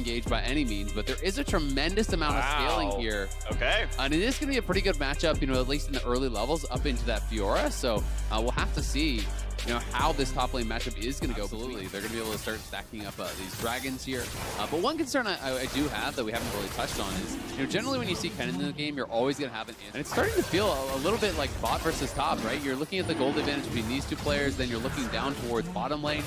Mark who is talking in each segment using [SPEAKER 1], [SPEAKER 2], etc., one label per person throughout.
[SPEAKER 1] engaged by any means, but there is a tremendous amount of scaling here.
[SPEAKER 2] Okay.
[SPEAKER 1] And it is going to be a pretty good matchup, at least in the early levels up into that Fiora. So we'll have to see, how this top lane matchup is going to go. Absolutely. They're going to be able to start stacking up these dragons here. But one concern I do have that we haven't really touched on is, generally when you see Kennen in the game, you're always going to have an answer. And it's starting to feel a little bit like bot versus top, right? You're looking at the gold advantage between these two players, then you're looking down towards bottom lane.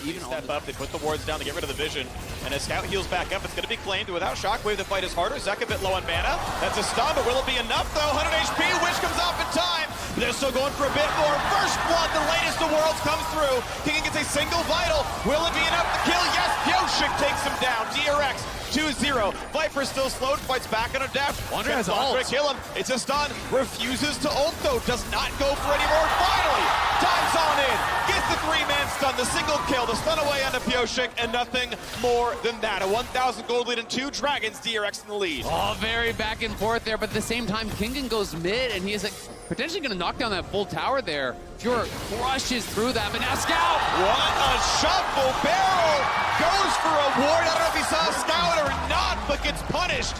[SPEAKER 1] Even
[SPEAKER 2] step up, they put the wards down to get rid of the vision. And as Scout heals back up, it's going to be claimed. Without Shockwave, the fight is harder. Zek a bit low on mana. That's a stun, but will it be enough though? 100 HP, Wish comes off in time. They're still going for a bit more. First blood, the latest of worlds comes through. King gets a single vital. Will it be enough to kill? Yes, Pyoshik takes him down. DRX 2-0. Viper still slowed, fights back on a dash.
[SPEAKER 1] Flandre has ult.
[SPEAKER 2] Kill him. It's a stun. Refuses to ult though. Does not go for any more. Finally, dives on in. Gets the 3-man stun. The single kill. The stun away onto Pyoshik and nothing more than that. A 1,000 gold lead and 2 dragons. DRX in the lead.
[SPEAKER 1] Oh, very back and forth there, but at the same time, Kingen goes mid and he is potentially going to knock down that full tower there. Fiora crushes through that, but now Scout!
[SPEAKER 2] What a shuffle! Barrel goes for a ward. I don't know if he saw Scout or not, but gets punished.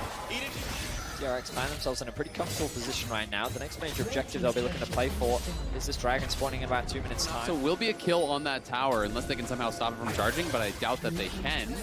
[SPEAKER 3] DRX find themselves in a pretty comfortable position right now. The next major objective they'll be looking to play for is this dragon spawning in about 2 minutes time.
[SPEAKER 1] So will be a kill on that tower unless they can somehow stop it from charging, but I doubt that they can.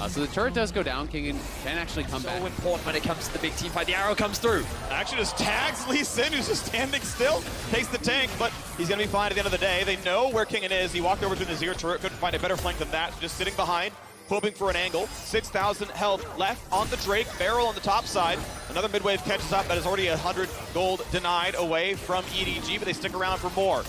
[SPEAKER 1] So the turret does go down. Kingen can actually come back.
[SPEAKER 3] So important when it comes to the big team fight. The arrow comes through.
[SPEAKER 2] Actually just tags Lee Sin, who's just standing still. Takes the tank, but he's going to be fine at the end of the day. They know where Kingen is. He walked over to the Azir turret, couldn't find a better flank than that. Just sitting behind, hoping for an angle. 6,000 health left on the Drake. Barrel on the top side. Another mid-wave catches up. That is already 100 gold denied away from EDG, but they stick around for more.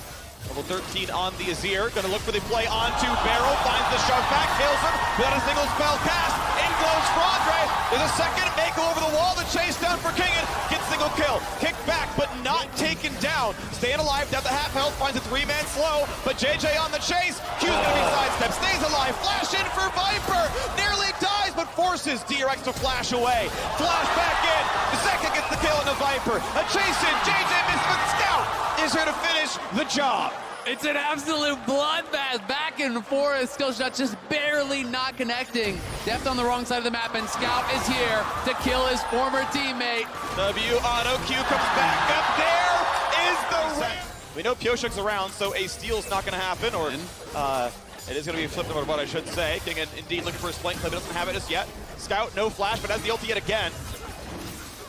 [SPEAKER 2] Level 13 on the Azir. Gonna look for the play onto Barrel. Finds the shove back, kills him without a single spell cast. In glows Flandre. There's a second. Mako over the wall. The chase down for Kingen. Gets single kill. Kick back, but not taken down. Staying alive, down to half health. Finds a 3-man slow, but JJ on the chase. Q's gonna be sidestep. Stays alive. Flash in for Viper. Nearly dies, but forces DRX to flash away. Flash back in. The second gets the kill on the Viper. A chase in. JJ missed, but Scout is here to finish the job.
[SPEAKER 1] It's an absolute bloodbath, back and forth. Skill shot just barely not connecting. Deft on the wrong side of the map, and Scout is here to kill his former teammate.
[SPEAKER 2] W auto Q comes back up. There is the ramp. We know Pyoshik's around, so a steal's not going to happen, or it is going to be flipped over what I should say. King indeed looking for his flank play, but doesn't have it just yet. Scout, no flash, but has the ulti yet again.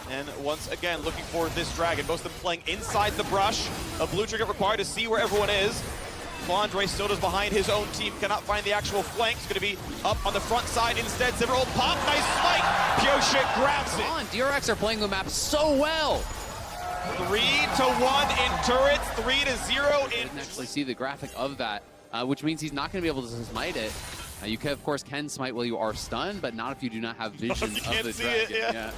[SPEAKER 2] And once again, looking for this dragon. Most of them playing inside the brush. A blue trinket required to see where everyone is. Flandre still is behind his own team. Cannot find the actual flank. It's going to be up on the front side instead. Several pop. Nice smite. Pyoshik grabs it.
[SPEAKER 1] DRX are playing the map so well.
[SPEAKER 2] 3-1 in turrets. 3-0 in...
[SPEAKER 1] You can actually see the graphic of that, which means he's not going to be able to smite it. You can, of course, smite while you are stunned, but not if you do not have vision of the dragon.
[SPEAKER 2] Yeah.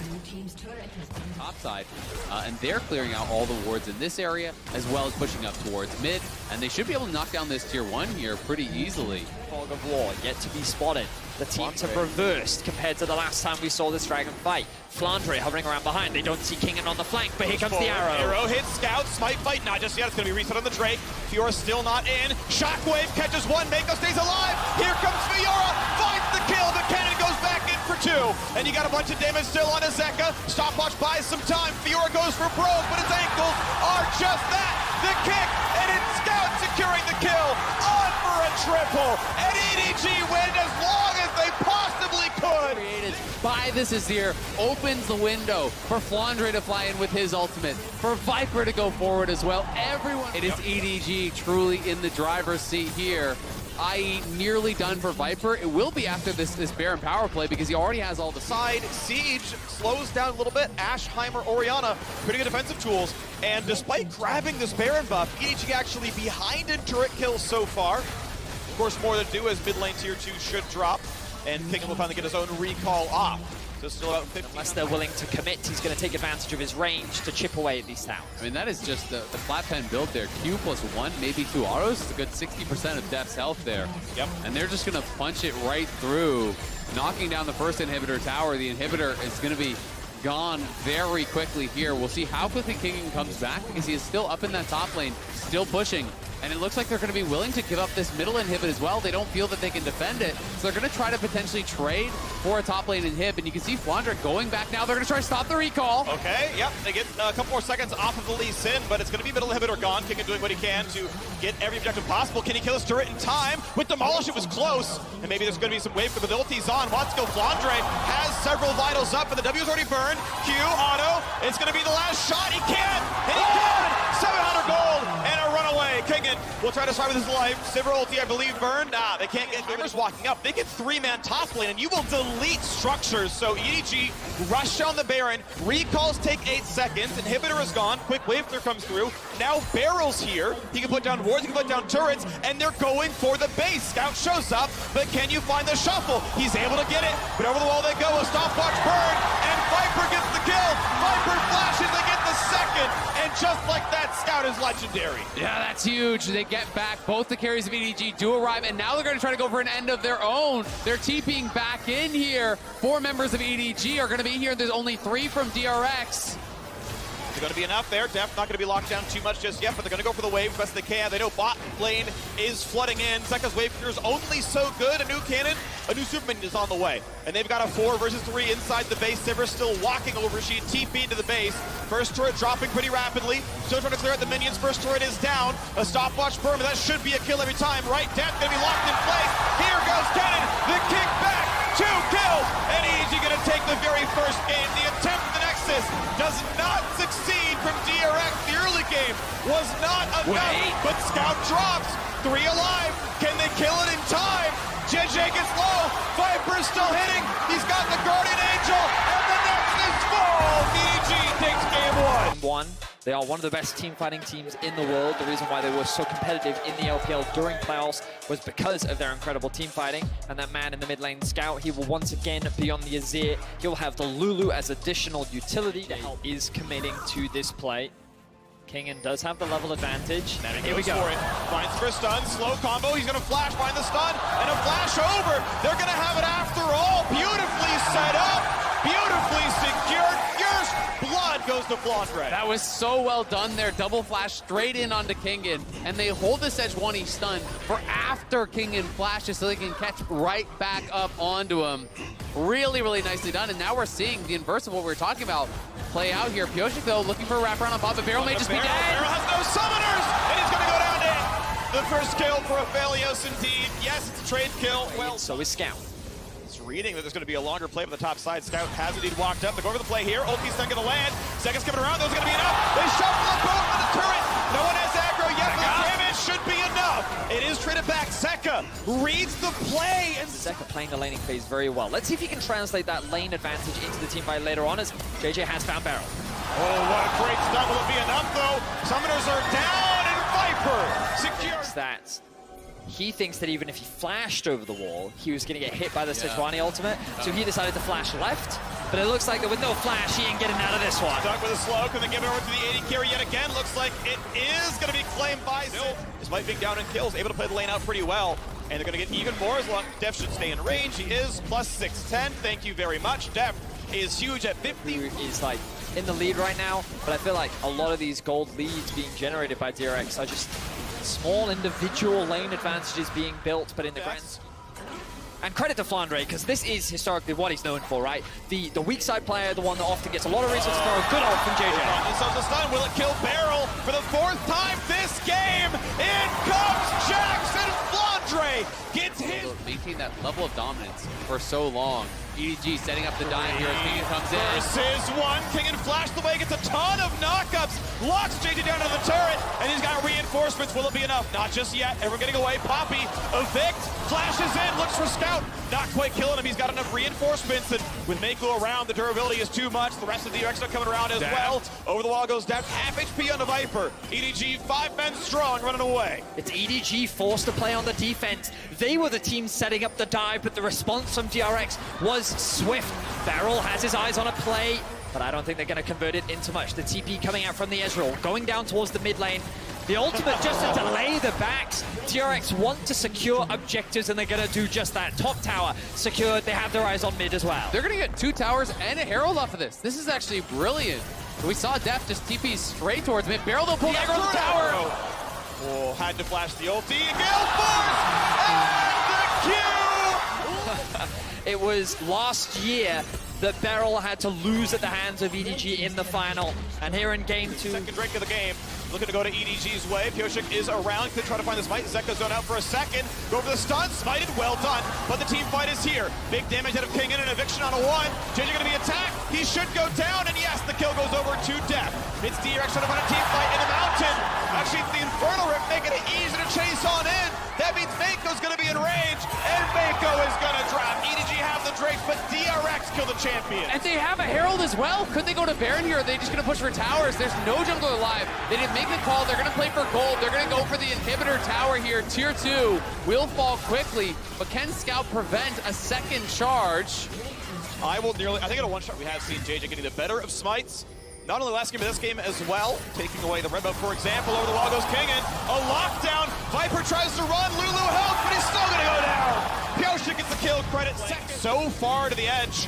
[SPEAKER 1] Top side. And they're clearing out all the wards in this area, as well as pushing up towards mid. And they should be able to knock down this tier 1 here pretty easily.
[SPEAKER 3] Fog of war yet to be spotted. The teams have reversed compared to the last time we saw this dragon fight. Flandre hovering around behind. They don't see Kingen on the flank, but here comes the arrow.
[SPEAKER 2] Arrow hits Scout. Smite fight not just yet. It's going to be reset on the Drake. Fiora still not in. Shockwave catches one. Mako stays alive. Here comes Fiora. Finds the kill. The cannon goes back in for 2. And you got a bunch of damage still on Azeka. Stopwatch buys some time. Fiora goes for broke, but his ankles are just that. The kick, and it's Scout securing the kill. On for a triple. And EDG win as long as they possibly could.
[SPEAKER 1] Created by this Azir, opens the window for Flandre to fly in with his ultimate, for Viper to go forward as well. Everyone, it is EDG truly in the driver's seat here, i.e. nearly done for Viper. It will be after this Baron power play because he already has all the
[SPEAKER 2] side. Siege slows down a little bit. Ashheimer, Orianna, pretty good defensive tools. And despite grabbing this Baron buff, EDG actually behind in turret kills so far. Of course, more to do as mid lane tier 2 should drop. And Kingen will finally get his own recall off. So still about 50.
[SPEAKER 3] Unless they're willing to commit, he's going to take advantage of his range to chip away at these towers.
[SPEAKER 1] I mean, that is just the flat pen build there. Q+1, maybe 2 autos. It's a good 60% of Def's health there.
[SPEAKER 2] Yep.
[SPEAKER 1] And they're just going to punch it right through, knocking down the first inhibitor tower. The inhibitor is going to be gone very quickly here. We'll see how quickly Kingen comes back because he is still up in that top lane, still pushing. And it looks like they're going to be willing to give up this middle inhibit as well. They don't feel that they can defend it. So they're going to try to potentially trade for a top lane inhib. And you can see Flandre going back now. They're going to try to stop the recall.
[SPEAKER 2] Okay, yep, they get a couple more seconds off of the Lee Sin, but it's going to be middle inhibitor gone. Kingen doing what he can to get every objective possible. Can he kill his turret in time? With Demolish, it was close. And maybe there's going to be some wave capabilities on. Wants to go. Flandre has several vitals up, but the W's already burned. Q, auto. It's going to be the last shot. He can! And he can! 700 gold and a runaway. Kingen will try to start with his life. Sivir ulti, I believe, burned. Nah, they can't get Gamers walking up. They get 3-man top lane, and you will delete structures. So EDG rush down the Baron. Recalls take 8 seconds. Inhibitor is gone. Quick wave clear comes through. Now Barrel's here. He can put down wards, he can put down turrets, and they're going for the base. Scout shows up, but can you find the shuffle? He's able to get it, but over the wall they go. A stopwatch burn, and Viper gets the kill. Viper flashes, they get the second, and just like that, Scout is legendary.
[SPEAKER 1] Yeah, that's huge. They get back. Both the carries of EDG do arrive, and now they're going to try to go for an end of their own. They're TPing back in here. 4 members of EDG are going to be here. There's only 3 from DRX.
[SPEAKER 2] Is going to be enough there. Def not going to be locked down too much just yet, but they're going to go for the wave as best they can. They know bot lane is flooding in. Zeka's wave clear is only so good. A new cannon, a new Superman is on the way. And they've got a 4 versus 3 inside the base. Sivir still walking over. She TP into the base. First turret dropping pretty rapidly. Still trying to clear out the minions. First turret is down. A stopwatch burn, but that should be a kill every time, right? Def going to be locked in place. Here goes cannon. The kick back. 2 kills. And EDG going to take the very first game. The attempt at the Nexus does not succeed from DRX. The early game was not enough, but Scout drops. 3 alive. Can they kill it in time? JJ gets low. Viper's still hitting. He's got the Guardian Angel, and the Nexus falls. EDG takes game 1.
[SPEAKER 3] They are one of the best team fighting teams in the world. The reason why they were so competitive in the LPL during playoffs was because of their incredible team fighting. And that man in the mid lane, Scout, he will once again be on the Azir. He'll have the Lulu as additional utility that is committing to this play. Kingen does have the level advantage.
[SPEAKER 2] Here we go. Finds for a stun, slow combo. He's going to flash, find the stun, and a flash over. They're going to have it after all. Beautifully set up, beautifully secured. Fierce blood goes to Flandre.
[SPEAKER 1] That was so well done there. Double flash straight in onto Kingen, and they hold this edge 1, he's stunned for after Kingen flashes so they can catch right back up onto him. Really, really nicely done. And now we're seeing the inverse of what we were talking about play out here. Piotrek, though, looking for a wraparound on Bob, but Barrel may just be dead.
[SPEAKER 2] Barrel has no summoners, and he's going to go down to the first kill for Aphelios indeed. Yes, it's a trade kill. Well,
[SPEAKER 3] so is Scout.
[SPEAKER 2] It's reading that there's going to be a longer play from the top side. Scout has indeed walked up. They're going for the play here. Ulti's not going to land. Seconds coming around. Those are going to be enough. They shuffle the boat with the turret. No one has aggro yet, but the damage should be enough. It is traded back. Zeka reads the play. And
[SPEAKER 3] Zeka playing the laning phase very well. Let's see if he can translate that lane advantage into the team fight later on, as JJ has found Barrel.
[SPEAKER 2] Oh, what a great stun. Will it be enough, though? Summoners are down, and Viper secures
[SPEAKER 3] that. He thinks that even if he flashed over the wall, he was going to get hit by the Sejuani ultimate, so he decided to flash left. But it looks like that with no flash, he ain't getting out of this one.
[SPEAKER 2] Stuck with a slow, can they give it over to the AD carry yet again? Looks like it is going to be claimed by Sil. Despite being down in kills, able to play the lane out pretty well. And they're going to get even more as long as Def should stay in range. He is plus 610. Thank you very much. Def is huge at 50.
[SPEAKER 3] He's like in the lead right now, but I feel like a lot of these gold leads being generated by DRX are just small individual lane advantages being built, but in the grand. And credit to Flandre, because this is historically what he's known for, right? The weak side player, the one that often gets a lot of resources for a good ult from JJ.
[SPEAKER 2] Themselves a stun. Will it kill Barrel for the 4th time this game? In comes Jackson. Flandre gets his.
[SPEAKER 1] Maintain that level of dominance for so long. EDG setting up the dive here as Kingen comes in.
[SPEAKER 2] Versus 1. Kingen flashed the way, gets a ton of knockups, locks JJ down to the turret, and he's got reinforcements. Will it be enough? Not just yet. Everyone getting away. Poppy, evict, flashes in, looks for Scout. Not quite killing him. He's got enough reinforcements, and with Mako around, the durability is too much. The rest of the DRX are coming around as well. Over the wall goes down. Half HP on the Viper. EDG, 5 men strong, running away.
[SPEAKER 3] It's EDG forced to play on the defense. They were the team setting up the dive, but the response from DRX was swift. Barrel has his eyes on a play, but I don't think they're going to convert it into much. The TP coming out from the Ezreal, going down towards the mid lane. The ultimate just to delay the backs. DRX want to secure objectives, and they're going to do just that. Top tower secured. They have their eyes on mid as well.
[SPEAKER 1] They're going to get 2 towers and a Herald off of this. This is actually brilliant. We saw Def just TP straight towards mid. Barrel, they'll pull back on the tower.
[SPEAKER 2] Oh, had to flash the ulti. Gale Force! And the Q!
[SPEAKER 3] It was last year that Beryl had to lose at the hands of EDG in the final. And here in game 2.
[SPEAKER 2] Second drink of the game. Looking to go to EDG's way. Pyosik is around. Could try to find the smite. Zeka zone out for a second. Go for the stun. Smited. Well done. But the team fight is here. Big damage out of King and an eviction on a 1. JJ going to be attacked. He should go down. And yes, the kill goes over to death. It's DRX trying to find a team fight in the mountain. Actually, it's the Infernal Rip making it easy to chase on in. That means Mako's going to be in range. And Mako is going to drop. EDG have the Drakes, but DRX kill the champion.
[SPEAKER 1] And they have a Herald as well. Could they go to Baron here? Or are they just going to push for towers? There's no jungler alive. They didn't make the call. They're going to play for gold. They're going to go for the inhibitor tower here. Tier 2 will fall quickly, but can Scout prevent a second charge?
[SPEAKER 2] I think in a one-shot we have seen JJ getting the better of smites. Not only last game, but this game as well. Taking away the red buff, for example. Over the wall goes Kingen. A lockdown. Viper tries to run. Lulu helps, but he's still going to go down. Pyosik gets the kill. Credit so far to the edge.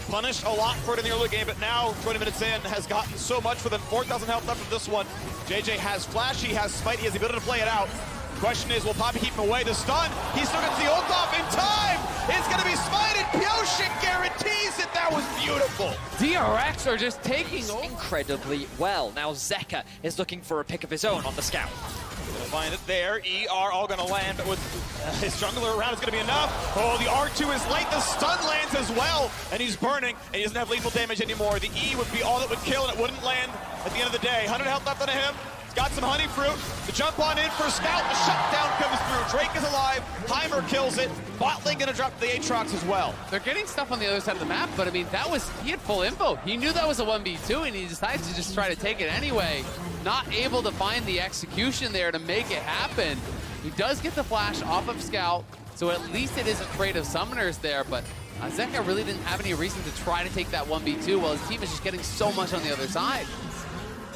[SPEAKER 2] Punished a lot for it in the early game, but now 20 minutes in has gotten so much with 4,000 health left of this one. JJ has flash, he has smite, he has the ability to play it out. Question is, will Poppy keep him away? The stun, he still gets the ult off in time. It's going to be smited. Pyosik guarantees it. That was beautiful.
[SPEAKER 1] DRX are just taking over.
[SPEAKER 3] Incredibly well. Now Zeka is looking for a pick of his own on the Scout.
[SPEAKER 2] Gonna find it there. ER all gonna land, but with his jungler around, it's gonna be enough. Oh, the R2 is late. The stun lands as well, and he's burning, and he doesn't have lethal damage anymore. The E would be all that would kill, and it wouldn't land at the end of the day. 100 health left on him. He's got some honey fruit. The jump on in for Scout. The shutdown comes through. Drake is alive. Heimer kills it. Bot lane gonna drop the Aatrox as well.
[SPEAKER 1] They're getting stuff on the other side of the map, but I mean, he had full info. He knew that was a 1v2, and he decided to just try to take it anyway. Not able to find the execution there to make it happen. He does get the flash off of Scout, so at least it is a trade of summoners there, but Zeka really didn't have any reason to try to take that 1v2 while his team is just getting so much on the other side.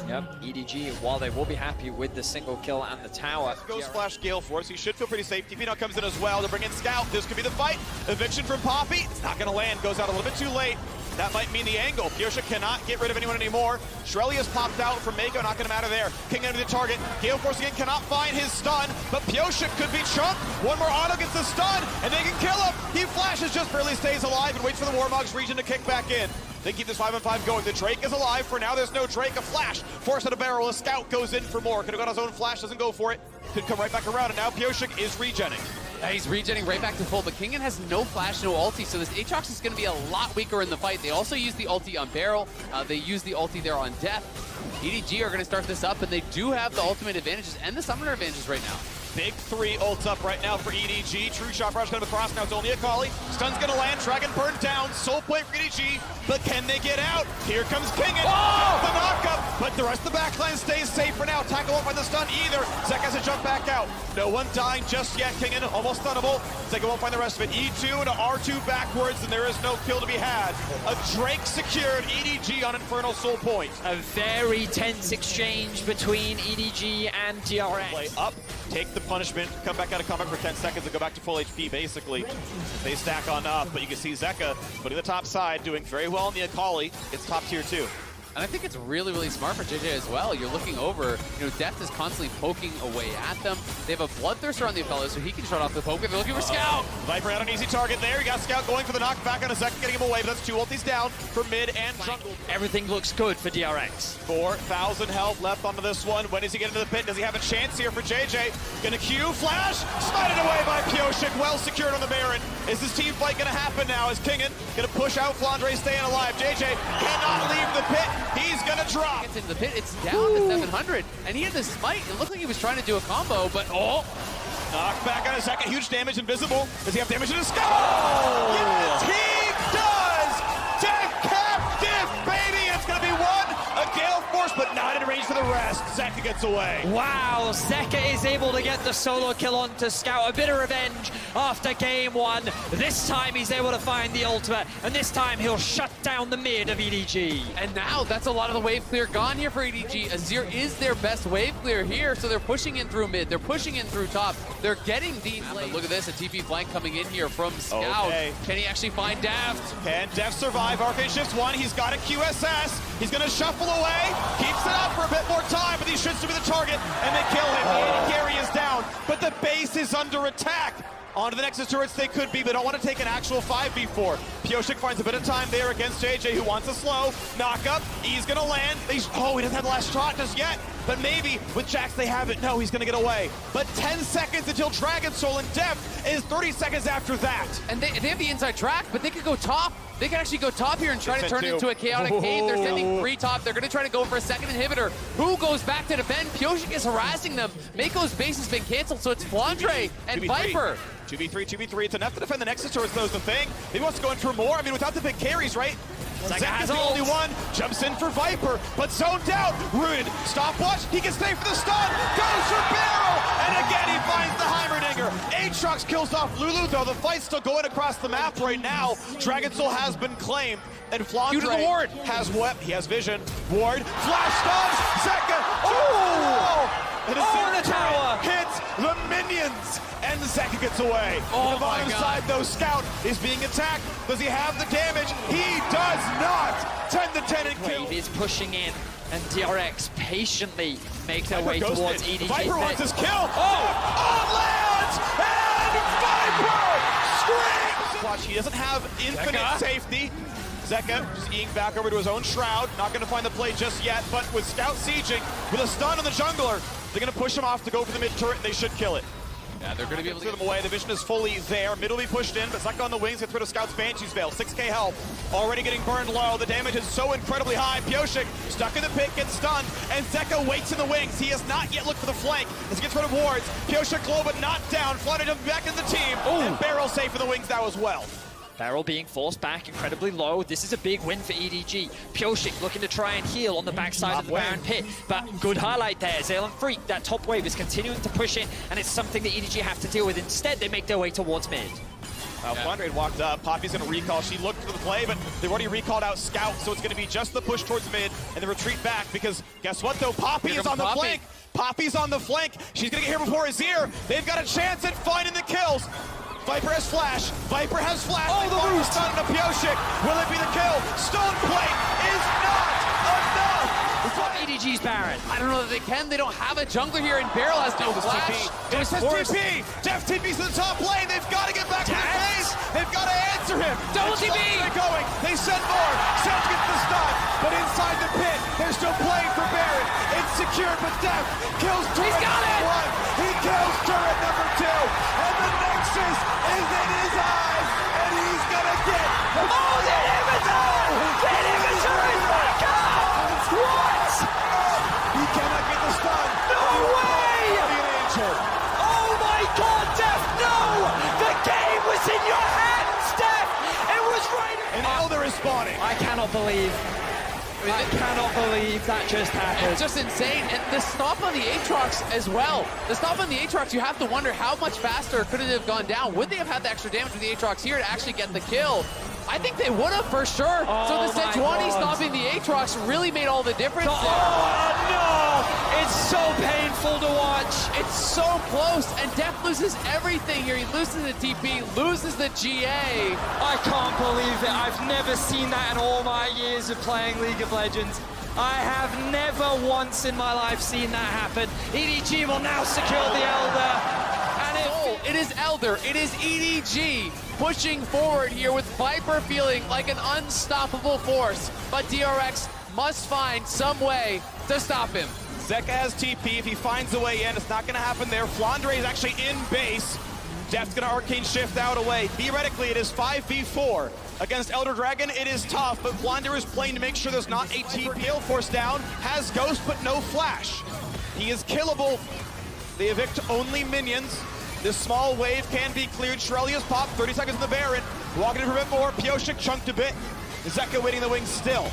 [SPEAKER 3] Yep, EDG, while they will be happy with the single kill and the tower.
[SPEAKER 2] Goes flash Gale Force. He should feel pretty safe. TP now comes in as well to bring in Scout. This could be the fight. Eviction from Poppy. It's not going to land. Goes out a little bit too late. That might mean the angle. Pyosik cannot get rid of anyone anymore. Shrelly has popped out from Mako. Not going to matter there. King into the target. Gale Force again cannot find his stun, but Pyosik could be chunked. One more auto gets the stun, and they can kill him. He flashes, just barely stays alive, and waits for the Warmog's region to kick back in. They keep this 5-on-5 going. The Drake is alive. For now, there's no Drake. A flash. Force at a barrel. A Scout goes in for more. Could have got his own flash. Doesn't go for it. Could come right back around. And now Pyosik is regenning.
[SPEAKER 1] He's regenning right back to full, but Kingen has no flash, no ulti, so this Aatrox is going to be a lot weaker in the fight. They also use the ulti on Beryl. They use the ulti there on Death. EDG are going to start this up, and they do have the ultimate advantages and the summoner advantages right now.
[SPEAKER 2] Big 3 ults up right now for EDG. True shot rush coming across. Now it's only a Kali. Stun's going to land. Dragon burn down. Soul plate for EDG. But can they get out? Here comes Kingen. Oh! The knockup. But the rest of the backline stays safe for now. Tackle won't find the stun either. Zek has to jump back out. No one dying just yet. Kingen almost stunnable. Zeka won't find the rest of it. E2 into R2 backwards, and there is no kill to be had. A Drake secured. EDG on Infernal Soul Point.
[SPEAKER 3] A very tense exchange between EDG and DRX.
[SPEAKER 2] Play up. Take the punishment, come back out of combat for 10 seconds and go back to full HP, basically. They stack on up, but you can see Zeka putting the top side, doing very well on the Akali. It's top tier 2.
[SPEAKER 1] And I think it's really, really smart for JJ as well. You're looking over, Death is constantly poking away at them. They have a Bloodthirster on the fellow, so he can shut off the poke. They're looking for Scout.
[SPEAKER 2] Viper out an easy target there. You got Scout going for the knockback on a second, getting him away, but that's 2 ultis down for mid and jungle.
[SPEAKER 3] Everything looks good for DRX.
[SPEAKER 2] 4,000 health left onto this one. When does he get into the pit? Does he have a chance here for JJ? Gonna Q, flash, smited away by Pyosik, well secured on the Baron. Is this team fight gonna happen now? Is Kingen gonna push out Flandre staying alive? JJ cannot leave the pit. He's gonna drop.
[SPEAKER 1] Gets into the pit. It's down to 700, and he had the smite. It looked like he was trying to do a combo, but
[SPEAKER 2] knocked back on a second. Huge damage, invisible. Does he have damage in his skull? Oh. Yes, he does. Death captive, baby. It's gonna be one. A Gale Force, but not in range for the rest. Zeka gets away.
[SPEAKER 3] Wow, Zeka is able to get the solo kill onto Scout. A bit of revenge after game 1. This time he's able to find the ultimate, and this time he'll shut down the mid of EDG.
[SPEAKER 1] And now that's a lot of the wave clear gone here for EDG. Azir is their best wave clear here, so they're pushing in through mid. They're pushing in through top. They're getting deep. Look at this, a TP flank coming in here from Scout.
[SPEAKER 2] Okay.
[SPEAKER 1] Can he actually find Deft?
[SPEAKER 2] Can Deft survive? Arcane shifts 1. He's got a QSS. He's going to shuffle away. Keeps it up for a bit more time, but he should survive. will be the target, and they kill him. The AD carry is down, but the base is under attack. Onto the Nexus turrets they could be, but don't want to take an actual 5v4. Pyosik finds a bit of time there against JJ, who wants a slow. Knock up, he's gonna land. He doesn't have the last shot just yet, but maybe with Jax they have it. No, he's gonna get away. But 10 seconds until Dragon Soul, and Def is 30 seconds after that.
[SPEAKER 1] And they have the inside track, but they could go top. They can actually go top here and try to turn it into a chaotic cave. They're sending 3 top. They're going to try to go for a second inhibitor. Who goes back to defend? Pyosik is harassing them. Mako's base has been canceled, so it's Flandre and
[SPEAKER 2] 2v3.
[SPEAKER 1] Viper.
[SPEAKER 2] 2v3. It's enough to defend the Nexus turrets, though, is the thing. He wants to go in for more. I mean, without the big carries, right? Zek is the only one. Jumps in for Viper, but zoned out. Ruined. Stopwatch. He can stay for the stun. Goes for Barrel. And again, he finds the Heimerdinger. Aatrox kills off Lulu, though. The fight's still going across the map right now. Dragon Soul has been claimed. And Flandre has what? He has vision. Ward. Flash stuns. Zeka. Oh! And
[SPEAKER 3] the tower
[SPEAKER 2] hits the minions, and Zeka gets away.
[SPEAKER 1] Oh,
[SPEAKER 2] the bottom side, though, Scout is being attacked. Does he have the damage? He does not. 10 to 10 and kill.
[SPEAKER 3] Wave is pushing in, and DRX patiently make their way
[SPEAKER 2] Viper
[SPEAKER 3] towards
[SPEAKER 2] ghosted.
[SPEAKER 3] EDG.
[SPEAKER 2] Viper wants his kill.
[SPEAKER 3] Oh!
[SPEAKER 2] On lands, and Viper screams. Watch, he doesn't have infinite safety. Zeka just eating back over to his own shroud. Not going to find the play just yet, but with Scout sieging, with a stun on the jungler, they're going to push him off to go for the mid turret. They should kill it.
[SPEAKER 1] Yeah, they're going to be able to
[SPEAKER 2] get them away. The vision is fully there. Mid will be pushed in, but Zeka on the wings gets rid of Scout's Banshee's Veil. 6k health. Already getting burned low. The damage is so incredibly high. Pyosik stuck in the pit, gets stunned, and Zeka waits in the wings. He has not yet looked for the flank as he gets rid of wards. Pyosik low but not down. Flooded him back in the team. Ooh. And Barrel safe in the wings now as well.
[SPEAKER 3] Barrel being forced back incredibly low. This is a big win for EDG. Pyosik looking to try and heal on the backside of the Baron pit. But good highlight there. Zalen Freak, that top wave is continuing to push in, and it's something that EDG have to deal with. Instead, they make their way towards mid.
[SPEAKER 2] Flandre had walked up. Poppy's going to recall. She looked for the play, but they've already recalled out Scout, so it's going to be just the push towards mid and the retreat back, because guess what, though? Poppy is on the flank. Poppy's on the flank. She's going to get here before his ear. They've got a chance at finding the kills. Viper has flash. Viper has flash.
[SPEAKER 3] Oh, the roost
[SPEAKER 2] on the Pyosik. Will it be the kill? Stone Plate is not enough.
[SPEAKER 3] EDG's Baron.
[SPEAKER 1] I don't know that they can. They don't have a jungler here, and Barrel has no flash.
[SPEAKER 2] It was his TP. Def TP's to the top lane. They've got to get back to the base. They've got to answer him.
[SPEAKER 3] Double TP.
[SPEAKER 2] They're going. They send more. Seth gets the stun, but inside the pit, they're still playing for Baron. It's secured, but Def kills turret number 1. He kills turret number 2, and the Nexus is in his eyes, and he's gonna get the
[SPEAKER 3] inhibitor! The inhibitor is back up! What?
[SPEAKER 2] He cannot get the stun.
[SPEAKER 3] No way! Oh my God, Def, no! The game was in your hands, Def! It was right.
[SPEAKER 2] And Elder is spawning.
[SPEAKER 3] I cannot believe that just happened.
[SPEAKER 1] It's just insane. And the stop on the Aatrox as well. The stop on the Aatrox, you have to wonder how much faster could it have gone down? Would they have had the extra damage with the Aatrox here to actually get the kill? I think they would have for sure. So the Sejuani stopping the Aatrox really made all the difference there.
[SPEAKER 3] Oh no! It's so painful to watch.
[SPEAKER 1] It's so close, and Def loses everything here. He loses the TP, loses the GA.
[SPEAKER 4] I can't believe it. I've never seen that in all my years of playing League of Legends. I have never once in my life seen that happen.
[SPEAKER 3] EDG will now secure the Elder.
[SPEAKER 1] It is Elder, it is EDG pushing forward here with Viper feeling like an unstoppable force. But DRX must find some way to stop him.
[SPEAKER 2] Zeka has TP. If he finds a way in, it's not going to happen there. Flandre is actually in base. Def's going to Arcane Shift out away. Theoretically, it is 5v4. Against Elder Dragon, it is tough, but Flandre is playing to make sure there's not a TP. Force down, has Ghost, but no Flash. He is killable. They evict only minions. This small wave can be cleared. Shirelia's popped, 30 seconds in the Baron. Walking in for a bit more. Pyosik chunked a bit. Zeka waiting in the wings still.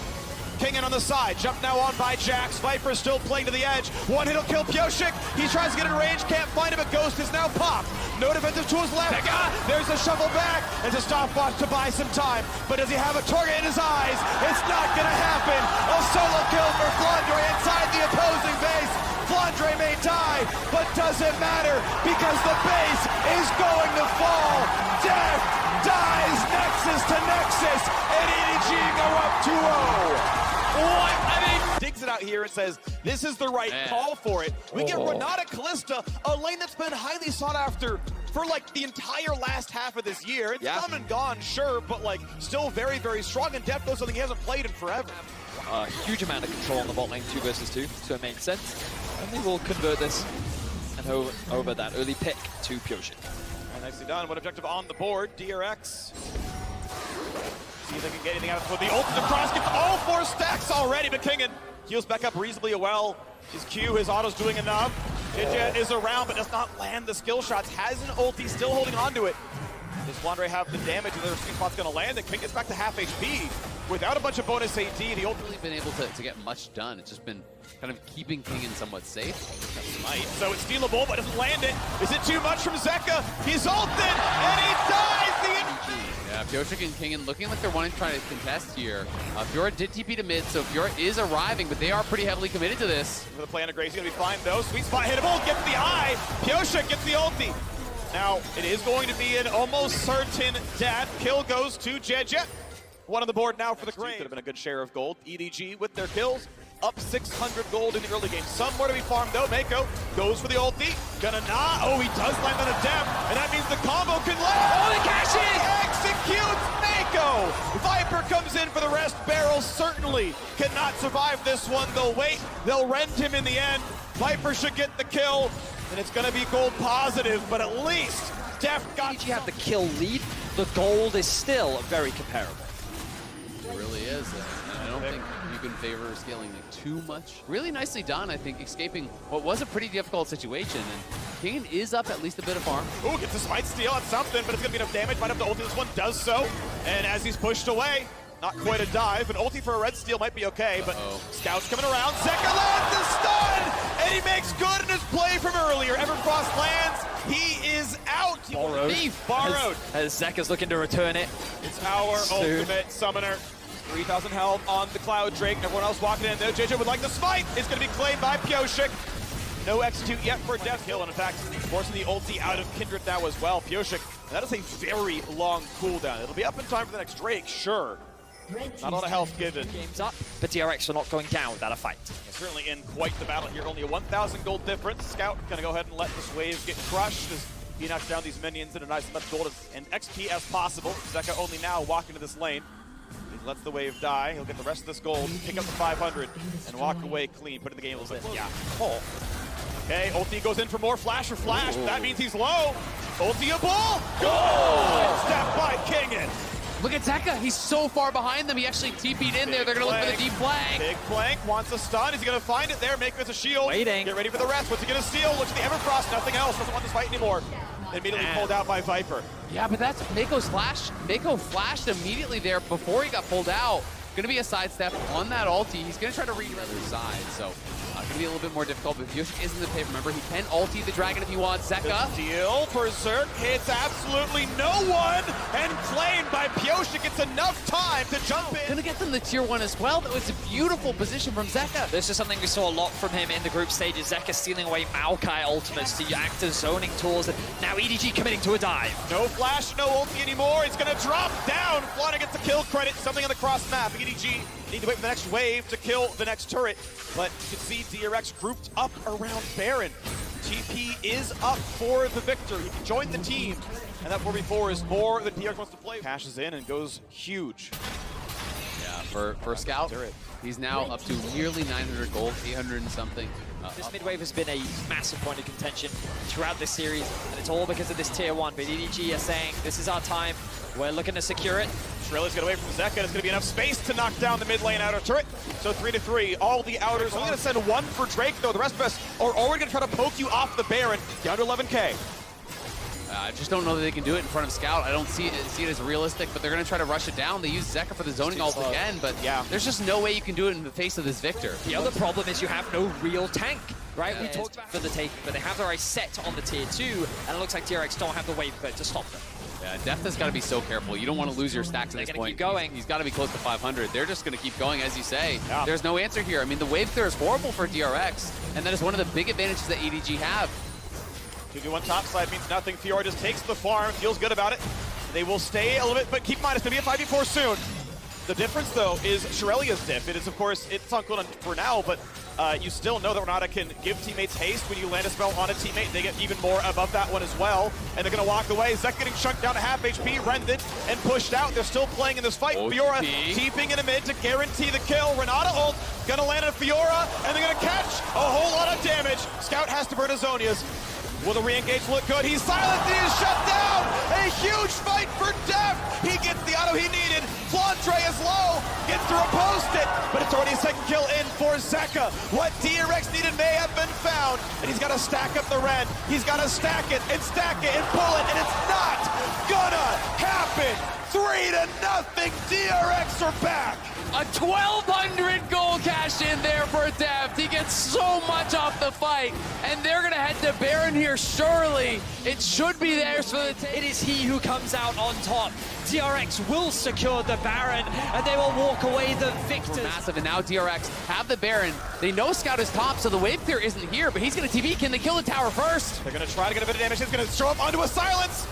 [SPEAKER 2] King in on the side. Jump now on by Jax. Viper still playing to the edge. One hit will kill Pyosik. He tries to get in range. Can't find him, but Ghost is now popped. No defensive tools left. There's a shuffle back. It's a stopwatch to buy some time. But does he have a target in his eyes? It's not going to happen. A solo kill for Flandre inside the opposing base. Flandre may die, but doesn't matter because the base is going to fall. Def dies Nexus to Nexus, and EDG go up 2-0. What? I mean, digs it out. out here and says, this is the right call for it. We get Renata Callista, a lane that's been highly sought after for like the entire last half of this year. It's come and gone, sure, but like still very, very strong. And Def knows something he hasn't played in forever.
[SPEAKER 3] A huge amount of control on the bot lane, 2 versus 2, so it makes sense. And they will convert this and over that early pick to Pyoshin.
[SPEAKER 2] Nicely done. One objective on the board. DRX. See if they can get anything out of the ultimate cross. Gets all 4 stacks already, but Kingen heals back up reasonably well. His Q, his auto's doing enough. Ninja is around, but does not land the skill shots. Has an ulti, still holding on to it. Does Wandre have the damage and their sweet spot's going to land? And King gets back to half HP without a bunch of bonus AD. The ult
[SPEAKER 1] Really been able to get much done. It's just been kind of keeping Kingen somewhat safe.
[SPEAKER 2] So it's stealable, but doesn't land it. Is it too much from Zeka? He's ulted, and he dies!
[SPEAKER 1] Yeah, Pyoshin and Kingen looking like they're wanting to try to contest here. Fiora did TP to mid, so Fiora is arriving, but they are pretty heavily committed to this.
[SPEAKER 2] The play under Gracie gonna be fine though. Sweet spot hittable, gets the eye. Pyoshin gets the ulti. Now, it is going to be an almost certain death. Kill goes to Jejet. One on the board now for the Grave. Could have been a good share of gold. EDG with their kills. Up 600 gold in the early game. Somewhere to be farmed though. Mako goes for the ulti. Gonna nah. Oh, he does land on a depth. And that means the combo can land.
[SPEAKER 3] Oh, the cash in!
[SPEAKER 2] Executes Mako. Viper comes in for the rest. Barrel certainly cannot survive this one. They'll wait. They'll rend him in the end. Viper should get the kill. And it's gonna be gold positive, but at least Def got...
[SPEAKER 3] EDG have the kill lead. The gold is still very comparable.
[SPEAKER 1] It really is. I don't think you can favor scaling too much. Really nicely done, I think, escaping what was a pretty difficult situation. And Kingen is up at least a bit of farm.
[SPEAKER 2] Ooh, gets a smite steal on something, but it's gonna be enough damage. Might have to ulti. This one does so. And as he's pushed away, not quite a dive. An ulti for a red steal might be okay, but Scout's coming around. Zeka lands the stun! And he makes good in his play from earlier. Everfrost lands. He is out.
[SPEAKER 3] Borrowed. As Zeka's looking to return it.
[SPEAKER 2] It's our ultimate summoner. 3,000 health on the Cloud Drake. Everyone else walking in there. JJ would like the smite. It's going to be claimed by Pyoshin. No execute yet for Death Kill. And in fact, forcing the ulti out of Kindred now as well. Pyoshin. That is a very long cooldown. It'll be up in time for the next Drake, sure. Not a lot of health given.
[SPEAKER 3] Game's up, but DRX are not going down without a fight.
[SPEAKER 2] Certainly in quite the battle here. Only a 1,000 gold difference. Scout going to go ahead and let this wave get crushed as he knocks down these minions in a nice much gold and XP as possible. Zeka only now walking to this lane. He lets the wave die. He'll get the rest of this gold, pick up the 500, and walk away clean, putting the game a little bit. Yeah. Oh. Okay, ulti goes in for more flash or flash. That means he's low. Ultiable. Goal! Step by Kingen.
[SPEAKER 1] Look at Zeka. He's so far behind them. He actually TP'd in there. They're going to look for the deep flank.
[SPEAKER 2] Big flank. Wants a stun. Is he going to find it there? Make it as a shield.
[SPEAKER 3] Waiting.
[SPEAKER 2] Get ready for the rest. What's he going to steal? Looks at the Everfrost. Nothing else. Doesn't want this fight anymore. Immediately pulled out by Viper.
[SPEAKER 1] Yeah, but that's Mako's flash. Mako flashed immediately there before he got pulled out. Going to be a sidestep on that ulti. He's going to try to read the other side. So going to be a little bit more difficult, but Pyoshin isn't the pay. Remember, he can ulti the dragon if he wants. Zeka.
[SPEAKER 2] Steal. Berserk hits absolutely no one, and claimed by Pyoshin. Gets enough time to jump in.
[SPEAKER 1] Going to get them the tier 1 as well. That was a beautiful position from Zeka.
[SPEAKER 3] This is something we saw a lot from him in the group stages. Zeka stealing away Maokai ultimates to act as zoning tools. And now EDG committing to a dive.
[SPEAKER 2] No flash, no ulti anymore. It's going to drop down. Flana gets the kill credit. Something on the cross map. EDG need to wait for the next wave to kill the next turret. But you can see DRX grouped up around Baron. TP is up for the victor. He can join the team. And that 4v4 is more than DRX wants to play. Cashes in and goes huge.
[SPEAKER 1] Yeah, for Scout, he's now up to nearly 900 gold, 800 and something.
[SPEAKER 3] This mid-wave has been a massive point of contention throughout this series, and it's all because of this tier 1. But EDG are saying, this is our time. We're looking to secure it.
[SPEAKER 2] Shrilly's gonna wait from Zeka. It's gonna be enough space to knock down the mid lane outer turret. So 3-3, all the outers. Only gonna send one for Drake though. The rest of us are already gonna try to poke you off the Baron. Down to 11k.
[SPEAKER 1] I just don't know that they can do it in front of Scout. I don't see it as realistic, but they're going to try to rush it down. They use Zeka for the zoning ult again, but there's just no way you can do it in the face of this Victor.
[SPEAKER 3] The other problem is you have no real tank, right? We talked about for the take, but they have their eyes set on the tier 2, and it looks like DRX don't have the wave to stop them.
[SPEAKER 1] Yeah, Death has got to be so careful. You don't want to lose your stacks at this point.
[SPEAKER 3] Keep going.
[SPEAKER 1] He's got to be close to 500. They're just going to keep going, as you say. Yeah. There's no answer here. I mean, the wave clear is horrible for DRX, and that is one of the big advantages that EDG have.
[SPEAKER 2] 2v1 top side means nothing. Fiora just takes the farm, feels good about it. They will stay a little bit, but keep in mind, it's going to be a 5v4 soon. The difference, though, is Shirelia's diff. It is, of course, it's on cooldown for now, but you still know that Renata can give teammates haste. When you land a spell on a teammate, they get even more above that one as well. And they're going to walk away. Zek getting chunked down to half HP, rended, and pushed out. They're still playing in this fight. Fiora keeping in the mid to guarantee the kill. Renata ult, going to land on Fiora, and they're going to catch a whole lot of damage. Scout has to burn his Zonias. Will the re-engage look good? He's silenced, he is shut down! A huge fight for Def! He gets the auto he needed. Flandre is low, gets to repost it, but it's already a second kill in for Zeka. What DRX needed may have been found, and he's got to stack up the red. He's got to stack it and pull it, and it's not gonna happen! 3-0, DRX are back!
[SPEAKER 1] A 1,200 goal cash in there for Deft. He gets so much off the fight, and they're gonna head to Baron here, surely. It should be theirs for the
[SPEAKER 3] It is he who comes out on top. DRX will secure the Baron, and they will walk away the victors.
[SPEAKER 1] Massive, and now DRX have the Baron. They know Scout is top, so the wave clear isn't here, but he's gonna TV. Can they kill the tower first?
[SPEAKER 2] They're gonna try to get a bit of damage. He's gonna show up onto a silence.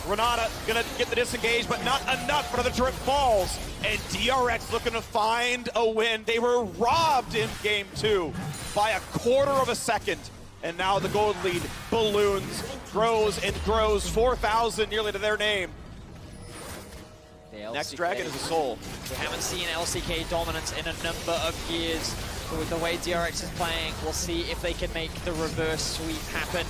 [SPEAKER 2] Renata gonna get the disengage, but not enough. Another turret falls, and DRX looking to find a win. They were robbed in game 2 by a quarter of a second, and now the gold lead balloons, grows and grows, 4,000 nearly to their name. Next dragon is a soul.
[SPEAKER 3] We haven't seen LCK dominance in a number of years, but with the way DRX is playing, we'll see if they can make the reverse sweep happen.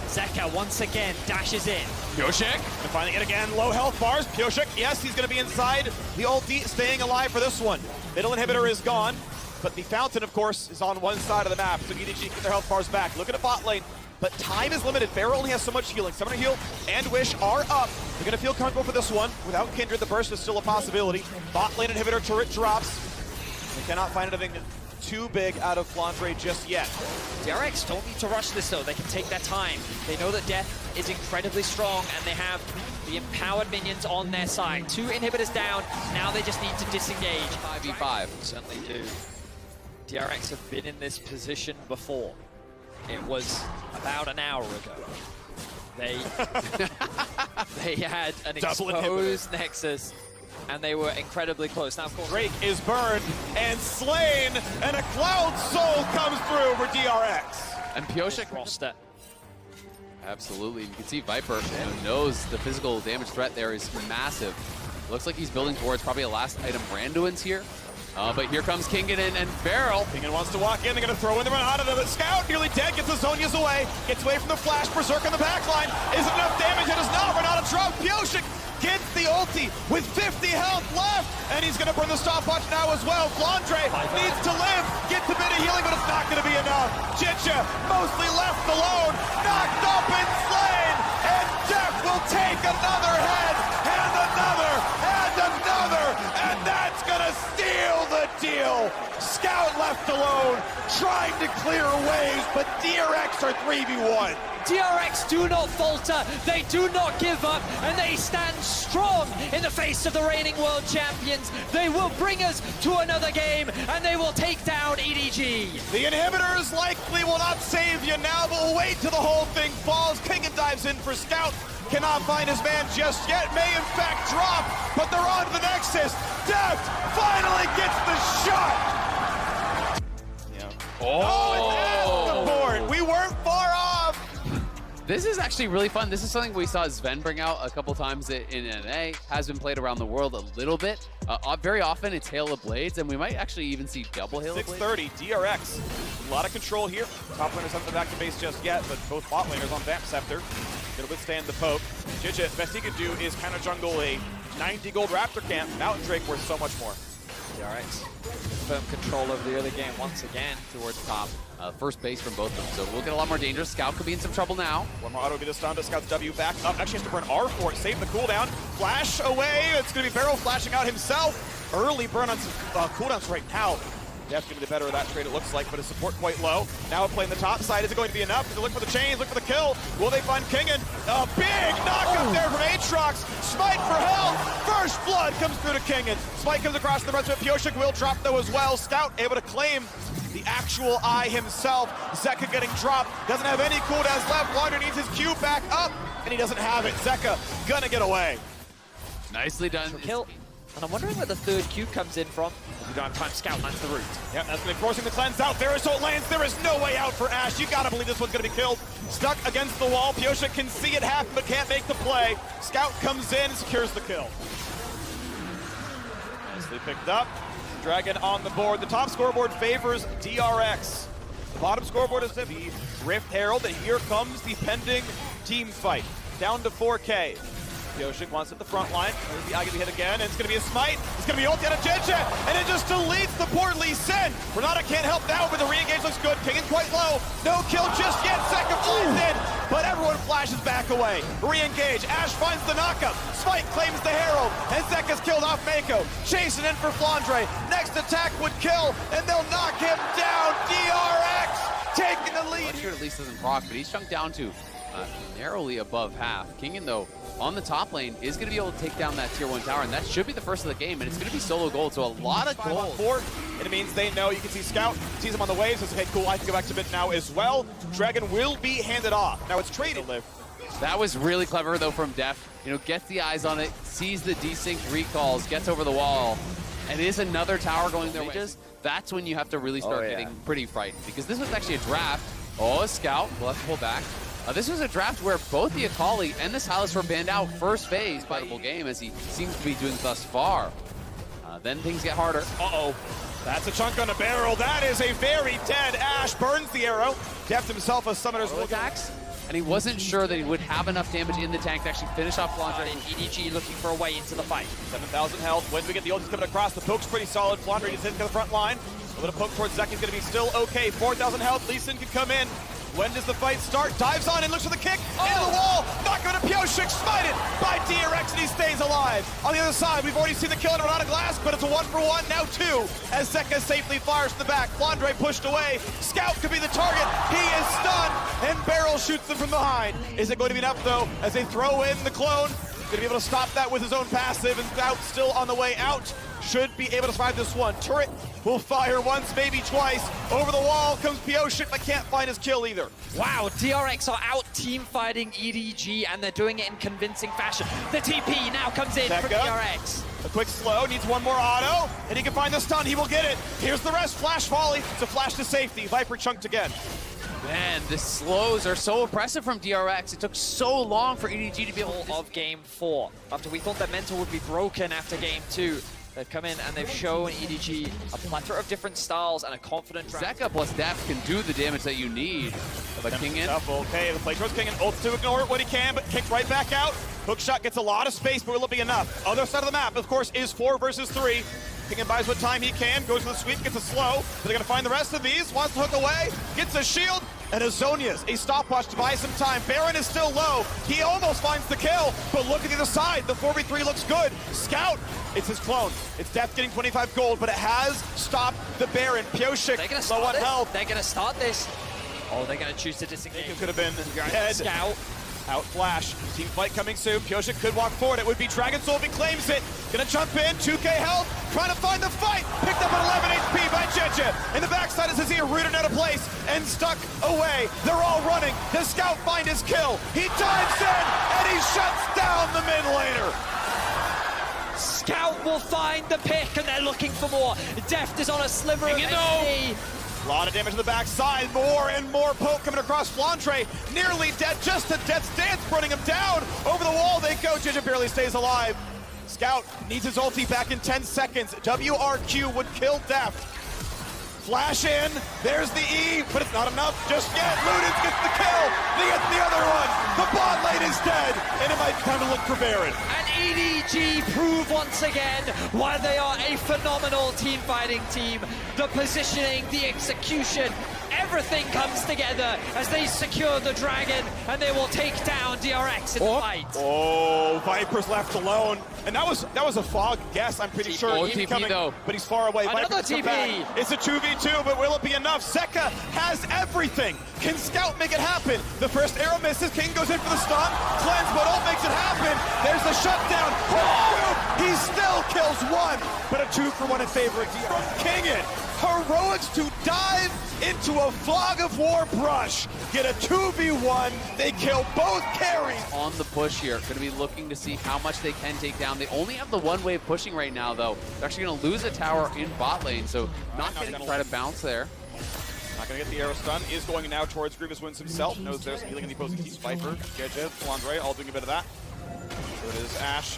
[SPEAKER 3] Zeka once again dashes in.
[SPEAKER 2] Pioshik, and finding it again, low health bars. Pioshik, yes, he's gonna be inside the ulti, staying alive for this one. Middle inhibitor is gone, but the fountain, of course, is on one side of the map, so EDG get their health bars back. Look at a bot lane, but time is limited. Pharah only has so much healing. Summoner Heal and Wish are up. They're gonna feel comfortable for this one. Without Kindred, the burst is still a possibility. Bot lane inhibitor turret drops. They cannot find anything too big out of Flandre just yet.
[SPEAKER 3] DRX don't need to rush this though, they can take their time. They know that Death is incredibly strong and they have the empowered minions on their side. 2 inhibitors down, now they just need to disengage.
[SPEAKER 1] 5v5.
[SPEAKER 3] Certainly do. DRX have been in this position before. It was about an hour ago. They had an exposed Nexus, and they were incredibly close. Now, of course,
[SPEAKER 2] Drake is burned and slain, and a Cloud Soul comes through for DRX.
[SPEAKER 1] And Pioshik
[SPEAKER 3] roster.
[SPEAKER 1] Absolutely. You can see Viper knows the physical damage threat there is massive. Looks like he's building towards probably a last item Randuin's here. But here comes Kingen and Farrell.
[SPEAKER 2] Kingen wants to walk in. They're going to throw in the Renata. The Scout nearly dead. Gets the Zonias away. Gets away from the flash. Berserk on the backline. Isn't enough damage. It is not. Renata dropped. Pioshik gets the ulti with 50 health left. And he's going to burn the stopwatch now as well. Flandre needs to live. Gets a bit of healing, but it's not going to be enough. Chicha mostly left alone. Knocked up and slain. And Def will take another head. And another. And another. And that's going to steal the deal. Scout left alone, trying to clear waves, but DRX are 3v1.
[SPEAKER 3] DRX do not falter, they do not give up, and they stand strong in the face of the reigning world champions. They will bring us to another game, and they will take down EDG.
[SPEAKER 2] The inhibitors likely will not save you now, but we'll wait till the whole thing falls. Kingen dives in for Scout. Cannot find his man just yet. May in fact drop, but they're on to the Nexus. Deft finally gets the shot. Yeah. Oh, it's the board. We weren't far off.
[SPEAKER 1] This is actually really fun. This is something we saw Sven bring out a couple times in NA. Has been played around the world a little bit. Very often it's Hail of Blades, and we might actually even see double Hail of Blades.
[SPEAKER 2] 630, DRX. A lot of control here. Top laners haven't been back to base just yet, but both bot laners on Vamp Scepter. Gonna withstand the poke. Chicha, best he could do is counter jungle a 90 gold Raptor camp. Mountain Drake worth so much more.
[SPEAKER 3] DRX firm control over the early game once again.
[SPEAKER 1] Towards top. First base from both of them, so we'll get a lot more dangerous. Scout could be in some trouble now.
[SPEAKER 2] One more auto will be the stun, but Scout's W back up. Actually has to burn R for it, save the cooldown. Flash away, it's gonna be Barrow flashing out himself. Early burn on some cooldowns right now. Def gonna be the better of that trade, it looks like, but his support quite low. Now playing the top side, is it going to be enough? Does it look for the chains, look for the kill? Will they find Kingen? A big knockup there from Aatrox. Smite for health. First blood comes through to Kingen. Smite comes across the rest of it. Pioshik will drop though as well. Scout able to claim the actual eye himself. Zeka getting dropped. Doesn't have any cooldowns left. Wander needs his Q back up, and he doesn't have it. Zeka gonna get away.
[SPEAKER 1] Nicely done.
[SPEAKER 3] Kill. And I'm wondering where the third Q comes in from. We don't have time. Scout lands the root.
[SPEAKER 2] Yep, that's going to be forcing the cleanse out. Verisol lands. There is no way out for Ash. You got to believe this one's going to be killed. Stuck against the wall. Pioshik can see it happen, but can't make the play. Scout comes in and secures the kill. Nicely picked up. Dragon on the board. The top scoreboard favors DRX. The bottom scoreboard is the Rift Herald, and here comes the pending team fight. Down to 4K. Pioshik wants at the front line. There's the eye gonna be hit again, and it's gonna be a smite. It's gonna be ulti out of Jeje, and it just deletes the poor Lee Sin. Renata can't help now, but the re-engage looks good. King is quite low. No kill just yet. Second flies in, but everyone flashes back away. Re-engage. Ash finds the knockup. Smite claims the Herald, and Zeka's killed off Mako. Chasing in for Flandre. Next attack would kill, and they'll knock him down. DRX taking the lead.
[SPEAKER 1] Sure, at least doesn't proc, but he's chunked down to narrowly above half. Kingen, though, on the top lane, is going to be able to take down that tier 1 tower, and that should be the first of the game, and it's going to be solo gold, so a lot of gold.
[SPEAKER 2] 4, and it means they know. You can see Scout sees him on the waves, says, okay, cool, I can go back to mid now as well. Dragon will be handed off. Now it's traded.
[SPEAKER 1] That was really clever, though, from Def. You know, gets the eyes on it, sees the desynced recalls, gets over the wall, and is another tower going their way. That's when you have to really start getting pretty frightened, because this was actually a draft. Oh, a Scout. We'll have to pull back. This was a draft where both the Akali and the Sylas were banned out first phase by the game, as he seems to be doing thus far. Then things get harder.
[SPEAKER 2] Uh-oh. That's a chunk on a barrel. That is a very dead Ash. Burns the arrow. Deft himself a summoner's
[SPEAKER 1] attacks, and he wasn't sure that he would have enough damage in the tank to actually finish off Flandre.
[SPEAKER 3] And EDG looking for a way into the fight.
[SPEAKER 2] 7,000 health. When we get the ultis coming across, the poke's pretty solid. Flandre gets hit to the front line. A little poke towards Zek is going to be still okay. 4,000 health. Lee Sin can come in. When does the fight start? Dives on and looks for the kick. Into the wall. Knock him to Pioshik. Smited by DRX, and he stays alive. On the other side, we've already seen the kill on Renata Glass, but it's a 1-for-1. Now 2 as Zeka safely fires to the back. Flandre pushed away. Scout could be the target. He is stunned, and Barrel shoots them from behind. Is it going to be enough, though, as they throw in the clone? Going to be able to stop that with his own passive, and Scout still on the way out. Should be able to survive this one. Turret will fire once, maybe twice. Over the wall comes Pioshik, but can't find his kill either.
[SPEAKER 3] Wow, DRX are out team fighting EDG, and they're doing it in convincing fashion. The TP now comes in from DRX.
[SPEAKER 2] A quick slow, needs one more auto, and he can find the stun, he will get it. Here's the rest, flash volley, it's a flash to safety. Viper chunked again.
[SPEAKER 1] Man, the slows are so oppressive from DRX. It took so long for EDG to be able to...
[SPEAKER 3] Of game 4. After we thought that mental would be broken after game 2. They've come in and they've shown EDG a plethora of different styles and a confident
[SPEAKER 1] Zeka plus Def can do the damage that you need. But Kingen...
[SPEAKER 2] Okay, the play towards Kingen, ults to ignore it when he can, but kicked right back out. Hook shot gets a lot of space, but will it be enough? Other side of the map, of course, is 4 versus 3. Kingen buys what time he can, goes for the sweep, gets a slow. But they're going to find the rest of these, wants to hook away, gets a shield, and Azonia's a stopwatch to buy some time. Baron is still low. He almost finds the kill, but look at the other side. The 4v3 looks good. Scout, it's his clone. It's Def getting 25 gold, but it has stopped the Baron. Pioshik, low on health.
[SPEAKER 3] They're going to start this. Oh, they're going to choose to disengage.
[SPEAKER 2] It could have been dead.
[SPEAKER 3] Scout.
[SPEAKER 2] Out flash. Team fight coming soon. Pioshik could walk forward. It would be Dragon Soul if he claims it. Gonna jump in. 2k health. Trying to find the fight. Picked up at 11 HP by Jeje. In the backside is Azir rooted out of place and stuck away. They're all running. Does Scout find his kill? He dives in and he shuts down the mid laner.
[SPEAKER 3] Scout will find the pick, and they're looking for more. Deft is on a sliver of HP.
[SPEAKER 2] A lot of damage to the backside. More and more poke coming across Flandre. Nearly dead. Just a death's dance, running him down. Over the wall they go. Jeje barely stays alive. Scout needs his ulti back in 10 seconds. WRQ would kill Def. Flash in. There's the E, but it's not enough just yet. Ludens gets the kill. They get the other one. The bot lane is dead, and it might be time to look for Baron.
[SPEAKER 3] And EDG prove once again why they are a phenomenal team fighting team. The positioning, the execution, everything comes together as they secure the dragon, and they will take down DRX in the fight.
[SPEAKER 2] Oh, Viper's left alone. And that was a fog guess, I'm pretty sure.
[SPEAKER 1] TP
[SPEAKER 2] coming,
[SPEAKER 1] though.
[SPEAKER 2] But he's far away.
[SPEAKER 3] Another TP.
[SPEAKER 2] It's a 2v2, but will it be enough? Zeka has everything. Can Scout make it happen? The first arrow misses. King goes in for the stun. Cleanse, but ult makes it happen. There's the shutdown. He still kills one, but a 2-for-1 in favor of DRX. From Kingen. Heroics to dive into a fog of war brush, get a 2v1, they kill both carries.
[SPEAKER 1] On the push here, going to be looking to see how much they can take down. They only have the one wave pushing right now, though. They're actually going to lose a tower in bot lane, so not going to try to bounce there.
[SPEAKER 2] Not going to get the arrow stun. Is going now towards Grievous Winds himself. Knows there's healing in the opposing team's Viper, JJ, Flandre, all doing a bit of that. So it is Ashe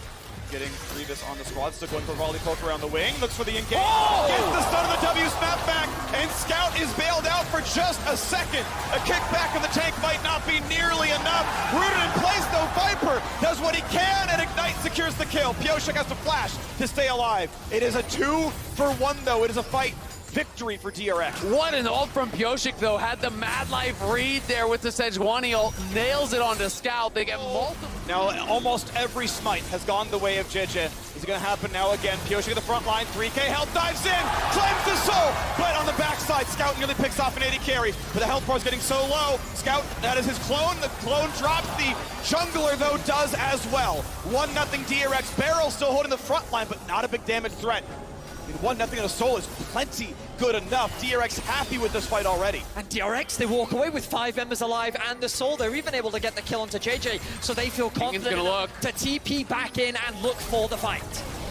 [SPEAKER 2] getting Grievous on the squad. Still going for volley poke around the wing. Looks for the engage. Oh! Gets the stun of the W snapback. And Scout is bailed out for just a second. A kickback of the tank might not be nearly enough. Rooted in place though, Viper does what he can and Ignite secures the kill. Pioshik has to flash to stay alive. It is a 2-for-1 though. It is a fight. Victory for DRX.
[SPEAKER 1] What an ult from Pioshik, though. Had the Mad Life read there with the Sejuani ult. Nails it onto Scout. They get multiple.
[SPEAKER 2] Now, almost every smite has gone the way of JJ. Is it going to happen now again? Pioshik at the front line. 3K health, dives in, claims the soul. But on the backside, Scout nearly picks off an 80 carry. But the health bar is getting so low. Scout, that is his clone. The clone drops. The jungler, though, does as well. 1-0 DRX. Barrel still holding the front line, but not a big damage threat. 1-0 on a soul is plenty good enough. DRX happy with this fight already.
[SPEAKER 3] And DRX, they walk away with 5 members alive and the soul. They're even able to get the kill onto JJ, so they feel confident enough to TP back in and look for the fight.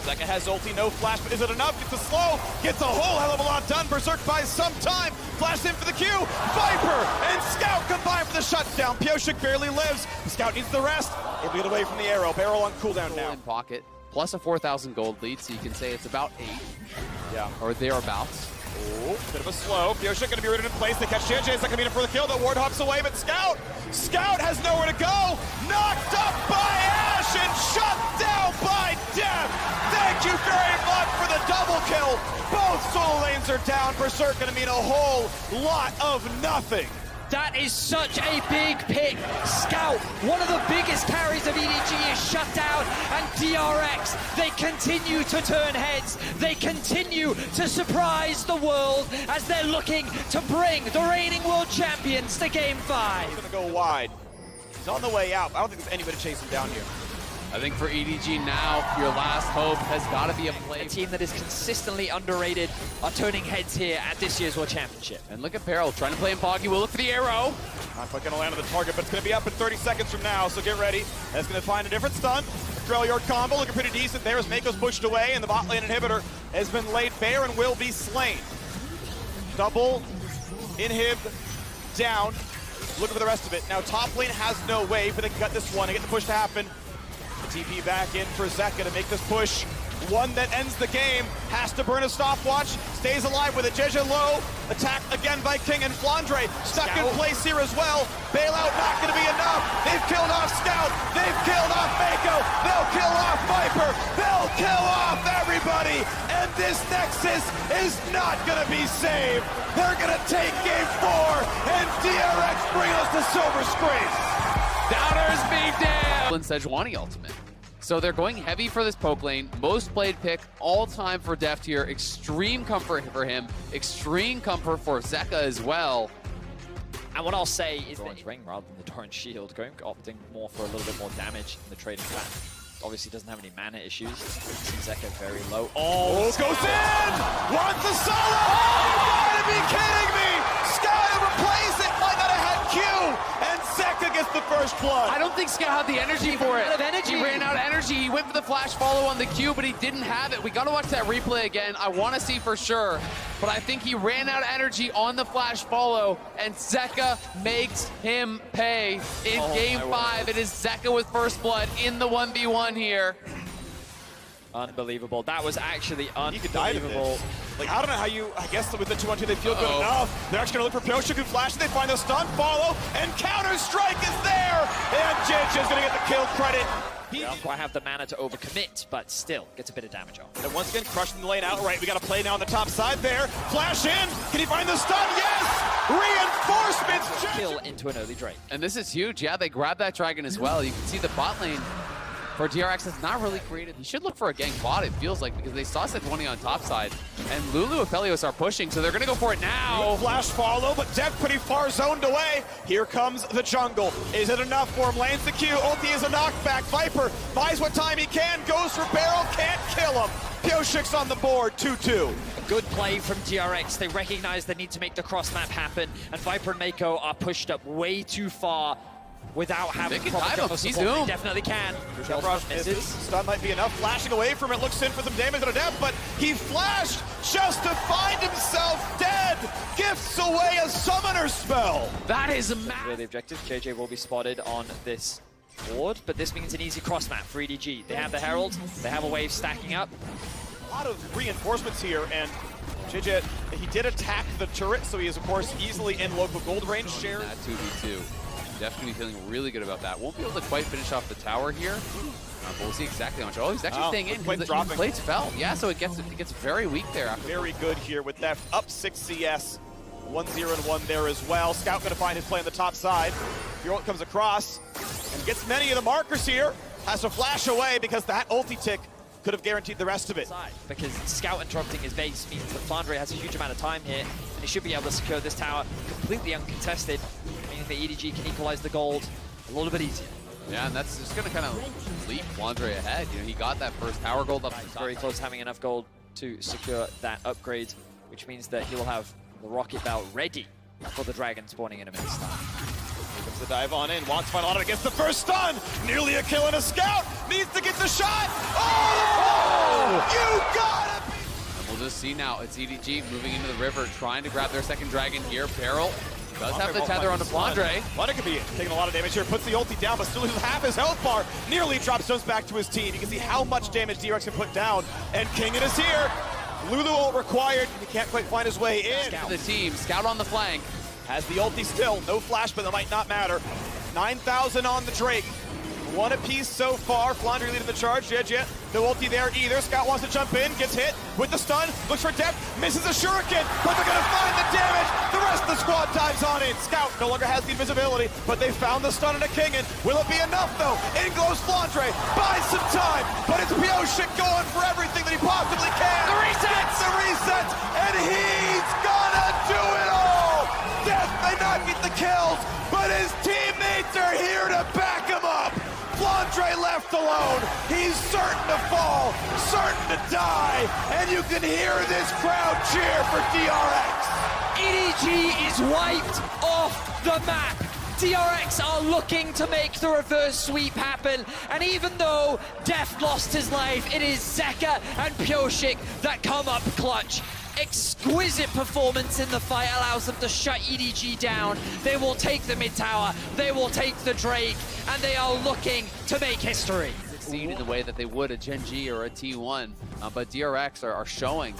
[SPEAKER 2] Zeka has ulti, no flash, but is it enough? Gets a slow, gets a whole hell of a lot done. Berserk buys some time, flash in for the Q. Viper and Scout combine for the shutdown. Pioshik barely lives. Scout needs the rest. Able to get away from the arrow. Barrel on cooldown now.
[SPEAKER 1] In pocket, plus a 4,000 gold lead, so you can say it's about 8. Yeah. Or thereabouts.
[SPEAKER 2] Oh, bit of a slow. Pioshik going to be rooted in place. They catch JJ. Is that going to be enough for the kill? The ward hops away, but Scout has nowhere to go. Knocked up by Ashe and shut down by Dev. Thank you very much for the double kill. Both solo lanes are down. Berserk going to mean a whole lot of nothing.
[SPEAKER 3] That is such a big pick. Scout, one of the biggest carries of EDG, is shut down, and DRX, they continue to turn heads. They continue to surprise the world as they're looking to bring the reigning world champions to Game 5.
[SPEAKER 2] He's gonna go wide. He's on the way out. I don't think there's anybody chasing down here.
[SPEAKER 1] I think for EDG now, your last hope has got to be a play.
[SPEAKER 3] A team that is consistently underrated are turning heads here at this year's World Championship.
[SPEAKER 1] And look at Peril trying to play in Poggy. We'll look for the arrow.
[SPEAKER 2] Not quite going to land on the target, but it's going to be up in 30 seconds from now, so get ready. That's going to find a different stun. Freljord combo looking pretty decent there as Mako's pushed away, and the bot lane inhibitor has been laid bare and will be slain. Double inhib down. Looking for the rest of it. Now top lane has no wave, but they can cut this one and get the push to happen. TP back in for Zeka to make this push. One that ends the game, has to burn a stopwatch, stays alive with it. JJ low, attack again by King and Flandre. Stuck in place here as well. Bailout not gonna be enough. They've killed off Scout, they've killed off Mako, they'll kill off Viper, they'll kill off everybody. And this Nexus is not gonna be saved. They're gonna take Game 4 and DRX bring us to silver screen.
[SPEAKER 1] Downers beat down. Sejuani ultimate. So they're going heavy for this poke lane. Most played pick all time for Deft here. Extreme comfort for him. Extreme comfort for Zeka as well.
[SPEAKER 3] And what I'll say is Doran's ring rather than the Doran's shield, opting more for a little bit more damage in the trading plan. Obviously doesn't have any mana issues. Zeka very low.
[SPEAKER 2] Oh, goes in! Wants the solo! Oh, you gotta be kidding me! Scout replays it, might not have had Q! And Zeka gets the first blood.
[SPEAKER 1] I don't think Scout had the energy for it.
[SPEAKER 3] Energy.
[SPEAKER 1] He ran out of energy. He went for the flash follow on the Q, but he didn't have it. We gotta watch that replay again. I wanna see for sure. But I think he ran out of energy on the flash follow, and Zeka makes him pay in Game 5. It is Zeka with first blood in the 1v1 here.
[SPEAKER 3] Unbelievable. That was actually unbelievable.
[SPEAKER 2] You could die to this. Like, I don't know how you, I guess with the 2-on-2 they feel good enough. They're actually going to look for Pioshik who flashes. They find the stun, follow, and Counter-Strike is there! And JJ is going to get the kill credit.
[SPEAKER 3] He don't quite have the mana to overcommit, but still gets a bit of damage off.
[SPEAKER 2] And once again, crushing the lane outright. We got to play now on the top side there. Flash in. Can he find the stun? Yes! Reinforcements!
[SPEAKER 3] Kill into an early Drake.
[SPEAKER 1] And this is huge. Yeah, they grab that dragon as well. You can see the bot lane for DRX has not really created. He should look for a gank bot, it feels like, because they saw S12 on top side, and Lulu and Felios are pushing, so they're going to go for it now.
[SPEAKER 2] Flash follow, but Dev pretty far zoned away. Here comes the jungle. Is it enough for him? Lands the Q. Ulti is a knockback. Viper buys what time he can, goes for barrel, can't kill him. Pioshik's on the board, 2-2.
[SPEAKER 3] Good play from DRX. They recognize they need to make the cross map happen, and Viper and Mako are pushed up way too far without having proper jungle support. They definitely can.
[SPEAKER 2] Misses. Stun might be enough. Flashing away from it, looks in for some damage on a Dev, but he flashed just to find himself dead. Gifts away a summoner spell.
[SPEAKER 1] That is a massive.
[SPEAKER 3] The objective, JJ will be spotted on this board, but this means an easy cross map for EDG. They have the Herald, they have a wave stacking up.
[SPEAKER 2] A lot of reinforcements here, and JJ, he did attack the turret, so he is, of course, easily in local gold range share.
[SPEAKER 1] That 2v2. Definitely feeling really good about that. Won't be able to quite finish off the tower here, but we'll see exactly how much. Oh, he's actually staying in because the plates fell. Yeah, so it gets very weak there. After
[SPEAKER 2] very good here with that up 6 CS. 1-0-1 there as well. Scout going to find his play on the top side. Furl comes across and gets many of the markers here. Has to flash away because that ulti tick could have guaranteed the rest of it.
[SPEAKER 3] Because Scout interrupting his base means that Flandre has a huge amount of time here, and he should be able to secure this tower completely uncontested, meaning that EDG can equalize the gold a little bit easier.
[SPEAKER 1] Yeah, and that's just going to kind of leap Flandre ahead. You know, he got that first tower gold up.
[SPEAKER 3] Very close to having enough gold to secure that upgrade, which means that he will have the rocket bow ready for the dragon spawning in a minute's time.
[SPEAKER 2] Here comes the dive on in. Wants to find Autumn against the first stun. Nearly a kill and a Scout. Needs to get the shot. Oh! You gotta be.
[SPEAKER 1] And we'll just see now. It's EDG moving into the river, trying to grab their second dragon here. Peril does have the tether onto Flandre.
[SPEAKER 2] Flandre could be taking a lot of damage here. Puts the ulti down, but still loses half his health bar. Nearly drops stones back to his team. You can see how much damage DRX can put down. And Kingen is here. Lulu ult required. He can't quite find his way in.
[SPEAKER 1] Scout the team. Scout on the flank.
[SPEAKER 2] Has the ulti still. No flash, but that might not matter. 9,000 on the Drake. One apiece so far. Flandre leading the charge. JJ, no ulti there either. Scout wants to jump in, gets hit with the stun, looks for depth, misses a shuriken, but they're gonna find the damage. The rest of the squad dives on in. Scout no longer has the invisibility, but they found the stun on a Kingen. Will it be enough though? In goes Flandre, buys some time, but it's Pioshik going for everything that he possibly can.
[SPEAKER 3] The resets!
[SPEAKER 2] The resets, and he's gonna do it all. Death may not get the kills, but his teammates are here to back him up. Flandre left alone. He's certain to fall, certain to die, and you can hear this crowd cheer for DRX.
[SPEAKER 3] EDG is wiped off the map. DRX are looking to make the reverse sweep happen, and even though Def lost his life, it is Zeka and Pioshik that come up clutch. Exquisite performance in the fight allows them to shut EDG down. They will take the mid tower, they will take the Drake, and they are looking to make history.
[SPEAKER 1] Succeed in the way that they would a Gen G or a T1, but DRX are showing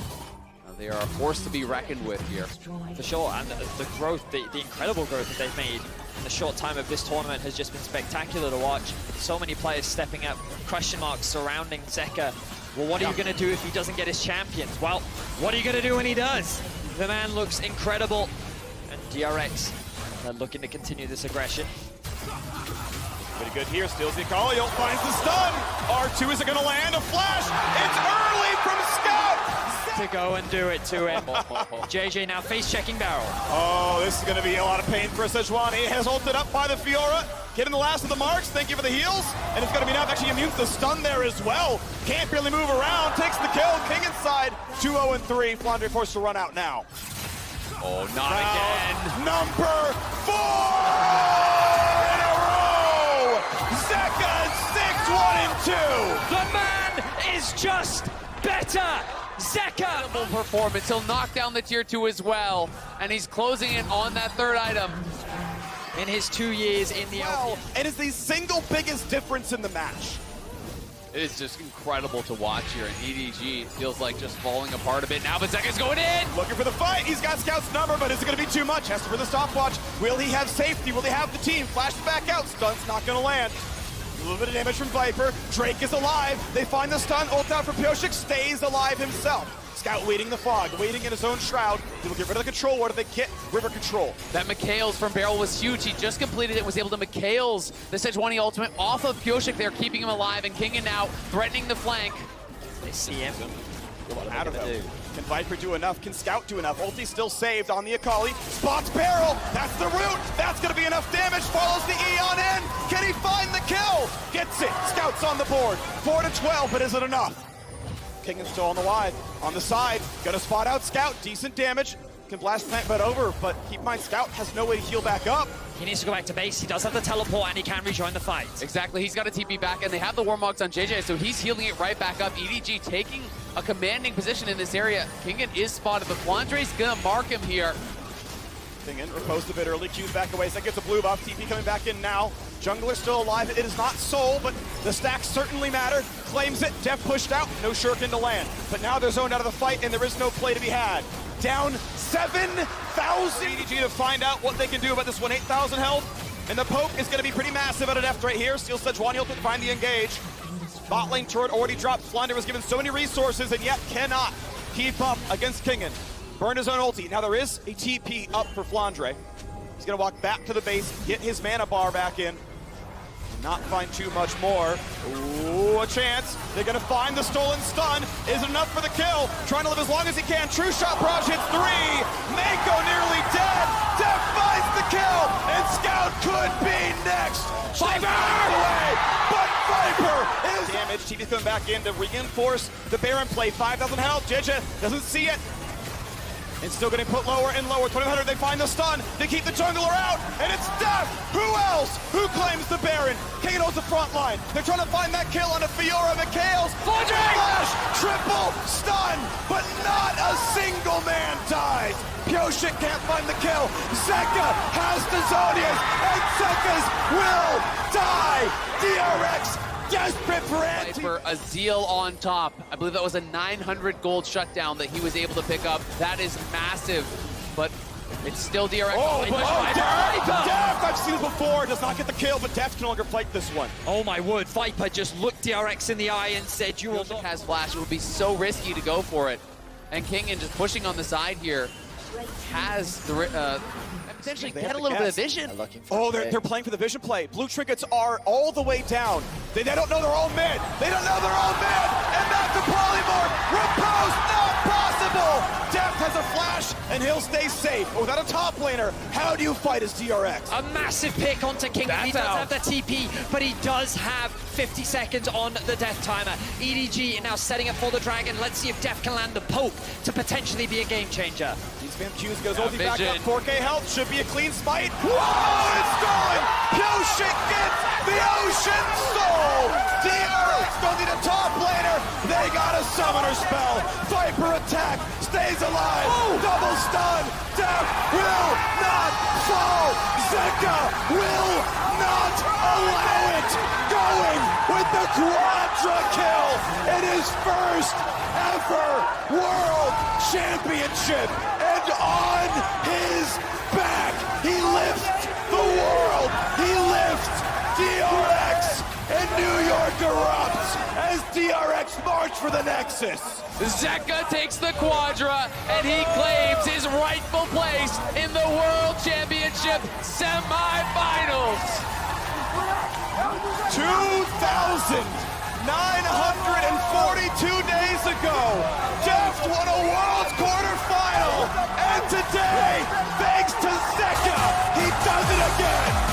[SPEAKER 1] they are a force to be reckoned with here.
[SPEAKER 3] For sure, and the growth, the incredible growth that they've made in the short time of this tournament has just been spectacular to watch. So many players stepping up, question marks surrounding Zeka. Well, what are you going to do if he doesn't get his champions? Well, what are you going to do when he does? The man looks incredible. And DRX are looking to continue this aggression.
[SPEAKER 2] Pretty good here, steals the Akali, finds the stun. R2 isn't going to land, a flash. It's early from Scout.
[SPEAKER 3] To go and do it to him. JJ now face-checking barrel.
[SPEAKER 2] Oh, this is going to be a lot of pain for Sejuani. He has ulted up by the Fiora. Getting the last of the marks, thank you for the heals. And it's going to be now actually immune to the stun there as well. Can't really move around, takes the kill. King inside, 2-0-3. Flandre forced to run out now.
[SPEAKER 1] Oh, not again.
[SPEAKER 2] Number 4 in a row. Zeka 6-1-2.
[SPEAKER 3] The man is just better. Zeka!
[SPEAKER 1] Performance. He'll knock down the tier 2 as well. And he's closing it on that third item.
[SPEAKER 3] In his 2 years in the LPL.
[SPEAKER 2] And it's the single biggest difference in the match.
[SPEAKER 1] It is just incredible to watch here, and EDG feels like just falling apart a bit now, but Zeka's going in!
[SPEAKER 2] Looking for the fight, he's got Scout's number, but is it going to be too much? Has to for the stopwatch. Will he have safety? Will he have the team? Flashes back out, stun's not going to land. A little bit of damage from Viper. Drake is alive. They find the stun, ult out for Pioshik, stays alive himself. Scout waiting the fog, waiting in his own shroud. He will get rid of the control ward if they get river control.
[SPEAKER 1] That Mikhails from Beryl was huge. He just completed it and was able to Mikhails the Sejuani ultimate off of Pyosik there, keeping him alive. And Kingen now threatening the flank.
[SPEAKER 3] They see him.
[SPEAKER 2] Out of it. Can Viper do enough? Can Scout do enough? Ulti still saved on the Akali. Spots Beryl. That's the root. That's going to be enough damage. Follows the E on in. Can he find the kill? Gets it. Scout's on the board. 4-12, but is it enough? Kingen's still on the wide. On the side. Going to spot out Scout. Decent damage. Can blast plant but over, but keep in mind, Scout has no way to heal back up.
[SPEAKER 3] He needs to go back to base. He does have the teleport, and he can rejoin the fight.
[SPEAKER 1] Exactly, he's got a TP back, and they have the Warmogs on JJ, so he's healing it right back up. EDG taking a commanding position in this area. Kingen is spotted, but Flandre's gonna mark him here.
[SPEAKER 2] Kingen riposed a bit early, Q's back away, so gets a blue buff. TP coming back in now. Jungler still alive. It is not Soul, but the stacks certainly matter. Claims it. Dev pushed out. No Shuriken to land. But now they're zoned out of the fight, and there is no play to be had. Down 7,000. EDG to find out what they can do about this one. 8,000 health. And the poke is going to be pretty massive out of Deft right here. Steals Sejuani ult to find the engage. Bot lane turret already dropped. Flounder was given so many resources and yet cannot keep up against Kingen. Burned his own ulti. Now there is a TP up for Flandre. He's going to walk back to the base, get his mana bar back in. Not find too much more. Ooh, a chance. They're gonna find the stolen stun. Is it enough for the kill? Trying to live as long as he can. True shot, Proj hits 3. Mako nearly dead. Def finds the kill, and Scout could be next. Viper! Away, but Viper is damage. TV's coming back in to reinforce the Baron play. 5,000 health. JJ doesn't see it. It's still getting put lower and lower. 2,100, they find the stun. They keep the jungler out, and it's Def. Who else? Who claims the Baron? Kingen holds the front line. They're trying to find that kill on a Fiora. Mikhails. Flash! Triple stun, but not a single man dies. Pyosik can't find the kill. Zeka has the Zodiacs, and Zekas will die. DRX desperate for anti.
[SPEAKER 1] For a Zeal on top. I believe that was a 900 gold shutdown that he was able to pick up. That is massive, but it's still DRX.
[SPEAKER 2] Def, I've seen it before. Does not get the kill, but Def can no longer fight this one.
[SPEAKER 3] Oh my word, Viper just looked DRX in the eye and said, you will not.
[SPEAKER 1] Has flash. It would be so risky to go for it. And Kingen just pushing on the side here has the potentially get a little bit of vision.
[SPEAKER 2] Oh, they're playing for the vision play. Blue trinkets are all the way down. They don't know they're all mid. They don't know they're all mid. And back to Polymorph. Repose, not possible. Deft has a flash, and he'll stay safe. But without a top laner, how do you fight as DRX?
[SPEAKER 3] A massive pick onto Kingen. He does have the TP, but he does have 50 seconds on the death timer. EDG now setting up for the dragon. Let's see if Def can land the poke to potentially be a game changer.
[SPEAKER 2] Spam Q's goes ulti back up. 4K health should be a clean smite. Whoa, it's going! Pyosik gets the Ocean Soul! DRX don't need a top laner. They got a summoner spell. Viper attack stays alive. Double stun. Def will not fall. Zeka will not allow it. Going with the quadra kill in his first ever World Championship. And on his back, he lifts the world. He lifts DRX, and New York erupts as DRX march for the Nexus.
[SPEAKER 1] Zeka takes the Quadra, and he claims his rightful place in the World Championship semifinals.
[SPEAKER 2] 2,942 days ago, Deft won a World's quarterfinal, and today, thanks to Zeka, he does it again.